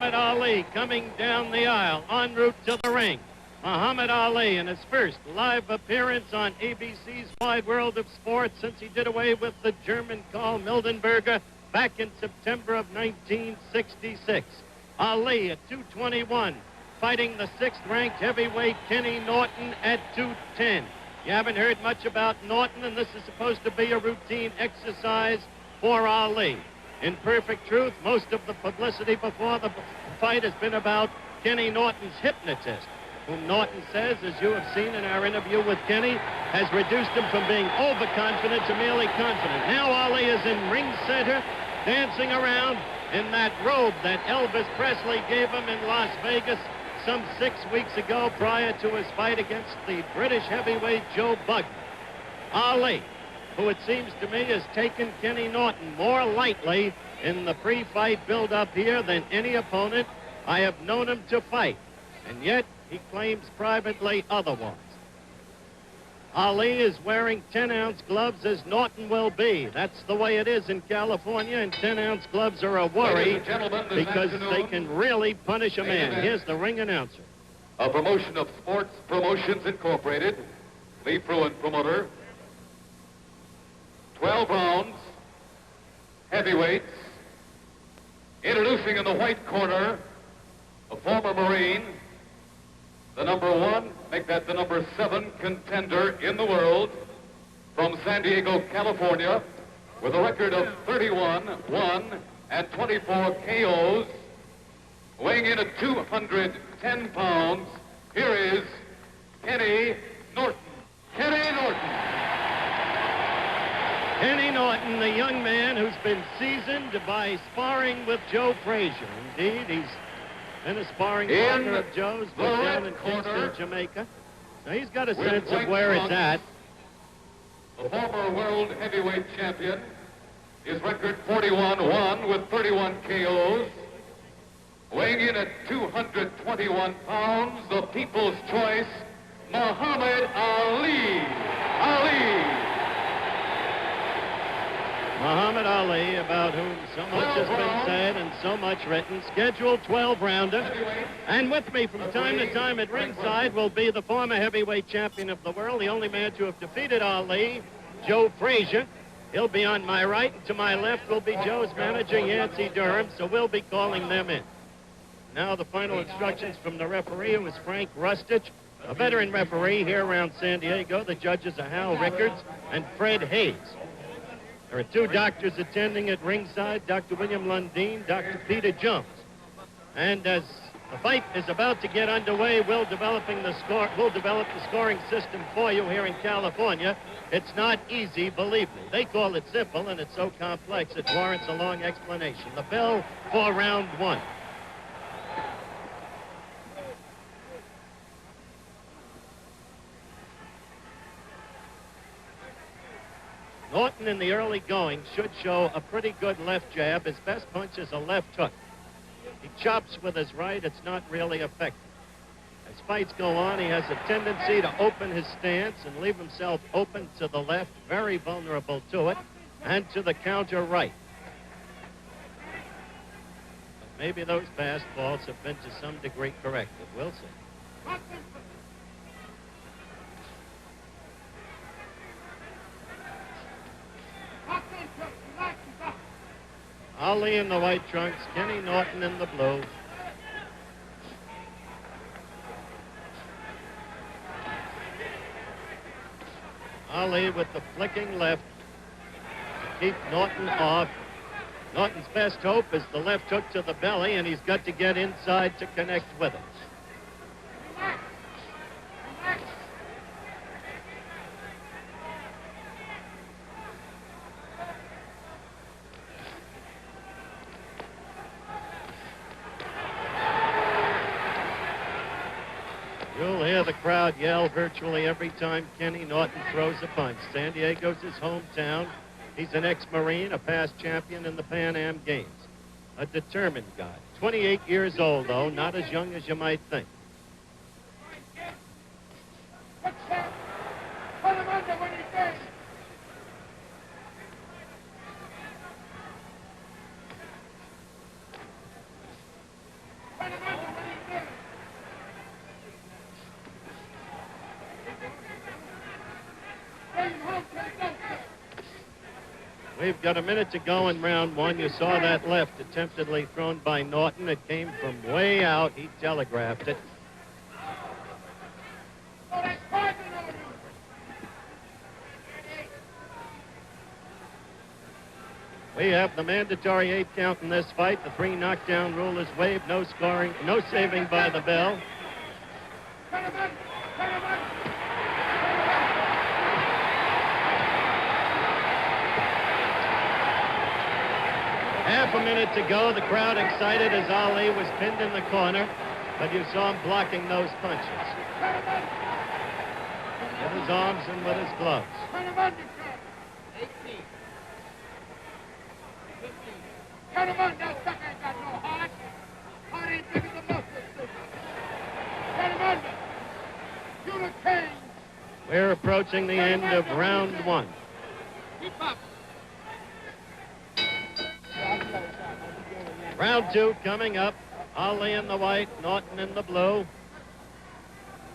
Ali coming down the aisle en route to the ring. Muhammad Ali in his first live appearance on ABC's Wide World of Sports since he did away with the German Karl Mildenberger back in September of 1966. Ali at 221, fighting the sixth-ranked heavyweight Kenny Norton at 210. You haven't heard much about Norton, and this is supposed to be a routine exercise for Ali. In perfect truth, most of the publicity before the fight has been about Kenny Norton's hypnotist, whom Norton says, as you have seen in our interview with Kenny, has reduced him from being overconfident to merely confident. Now Ali is in ring center, dancing around in that robe that Elvis Presley gave him in Las Vegas some 6 weeks ago prior to his fight against the British heavyweight Joe Bugner. Ali, who it seems to me has taken Kenny Norton more lightly in the pre-fight build-up here than any opponent I have known him to fight, and yet he claims privately otherwise. Ali is wearing 10-ounce gloves as Norton will be. That's the way it is in California, and 10-ounce gloves are a worry because they can really punish a man. Here's the ring announcer. A promotion of Sports Promotions Incorporated, Lee Fruin promoter. 12 rounds, heavyweights. Introducing in the white corner, a former Marine, the number 1, make that the number 7 contender in the world, from San Diego, California, with a record of 31-1 and 24 KOs, weighing in at 210 pounds. Here is Kenny Norton. Kenny Norton. Kenny Norton, the young man who's been seasoned by sparring with Joe Frazier. Indeed, he's been a sparring partner of Joe's down in Kingston, Jamaica. So he's got a sense of where it's at. The former world heavyweight champion, his record 41-1 with 31 KOs. Weighing in at 221 pounds, the people's choice, Muhammad Ali. Muhammad Ali, about whom so much has been said and so much written, scheduled 12-rounder. And with me from time to time at ringside will be the former heavyweight champion of the world, the only man to have defeated Ali, Joe Frazier. He'll be on my right, and to my left will be Joe's manager, Yancey Durham, so we'll be calling them in. Now the final instructions from the referee, who is Frank Rustich, a veteran referee here around San Diego. The judges are Hal Rickards and Fred Hayes. There are 2 doctors attending at ringside, Dr. William Lundeen, Dr. Peter Jones. And as the fight is about to get underway, we'll develop the scoring system for you here in California. It's not easy, believe me. They call it simple, and it's so complex it warrants a long explanation. The bell for round 1. Norton in the early going should show a pretty good left jab. His best punch is a left hook. He chops with his right. It's not really effective. As fights go on, he has a tendency to open his stance and leave himself open to the left, very vulnerable to it, and to the counter right. But maybe those fastballs have been to some degree corrected. We'll see. Ali in the white trunks, Kenny Norton in the blue. Ali with the flicking left to keep Norton off. Norton's best hope is the left hook to the belly, and he's got to get inside to connect with it. You'll hear the crowd yell virtually every time Kenny Norton throws a punch. San Diego's his hometown. He's an ex-Marine, a past champion in the Pan Am Games. A determined guy. 28 years old, though, not as young as you might think. We've got a minute to go in round one. You saw that left attemptedly thrown by Norton. It came from way out. He telegraphed it. We have the mandatory 8 count in this fight. The 3 knockdown rule is waived. No scoring, no saving by the bell. Half a minute to go. The crowd excited as Ali was pinned in the corner, but you saw him blocking those punches with his arms and with his gloves. 18. 15. Cut him under. That sucker ain't got no heart. Heart ain't big as a mustard stick. Cut him under. You the king. We're approaching the end of round one. Keep up. Round two coming up. Ali in the white, Norton in the blue.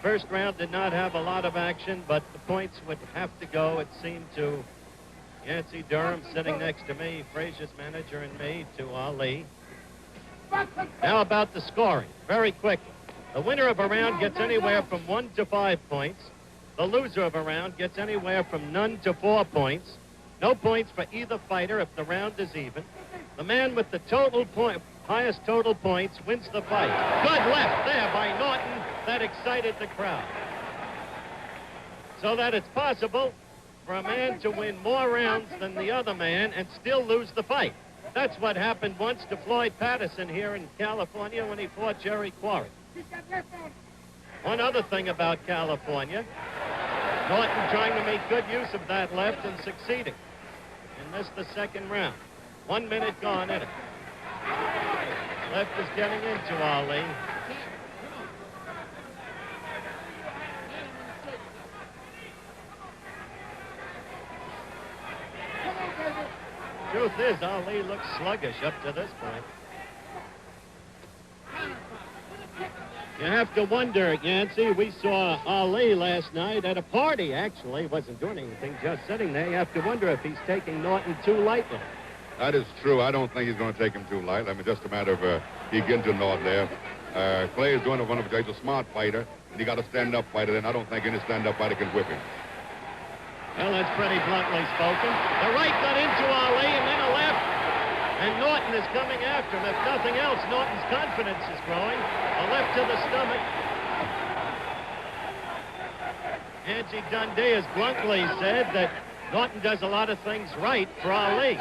First round did not have a lot of action, but the points would have to go, it seemed, to Yancey Durham sitting next to me, Frazier's manager, and me, to Ali. Now about the scoring, very quickly. The winner of a round gets anywhere from 1 to 5 points. The loser of a round gets anywhere from none to 4 points. No points for either fighter if the round is even. The man with the highest total points wins the fight. Good left there by Norton. That excited the crowd. So that it's possible for a man to win more rounds than the other man and still lose the fight. That's what happened once to Floyd Patterson here in California when he fought Jerry Quarry. One other thing about California, Norton trying to make good use of that left and succeeding. And missed the second round. 1 minute gone in it. Left is getting into Ali. Truth is, Ali looks sluggish up to this point. You have to wonder, Yancey, we saw Ali last night at a party, actually. Wasn't doing anything, just sitting there. You have to wonder if he's taking Norton too lightly. That is true. I don't think he's going to take him too light. I mean, just a matter of he getting to Norton there. Clay is doing a wonderful job. He's a smart fighter, and he got a stand-up fighter, and I don't think any stand-up fighter can whip him. Well, that's pretty bluntly spoken. The right got into Ali, and then a left. And Norton is coming after him. If nothing else, Norton's confidence is growing. A left to the stomach. Nancy Dundee has bluntly said that Norton does a lot of things right for Ali.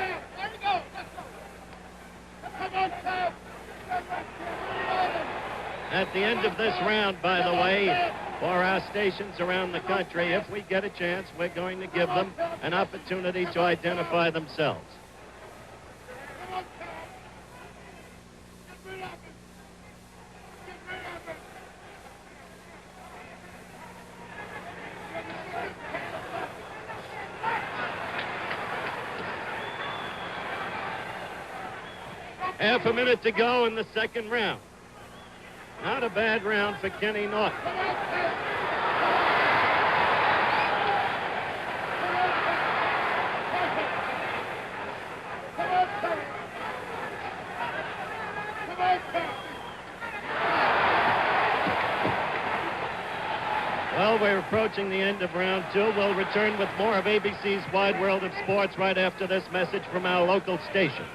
At the end of this round, by the way, for our stations around the country, if we get a chance, we're going to give them an opportunity to identify themselves. Half a minute to go in the second round. Not a bad round for Kenny Norton. Well, we're approaching the end of round two. We'll return with more of ABC's Wide World of Sports right after this message from our local stations.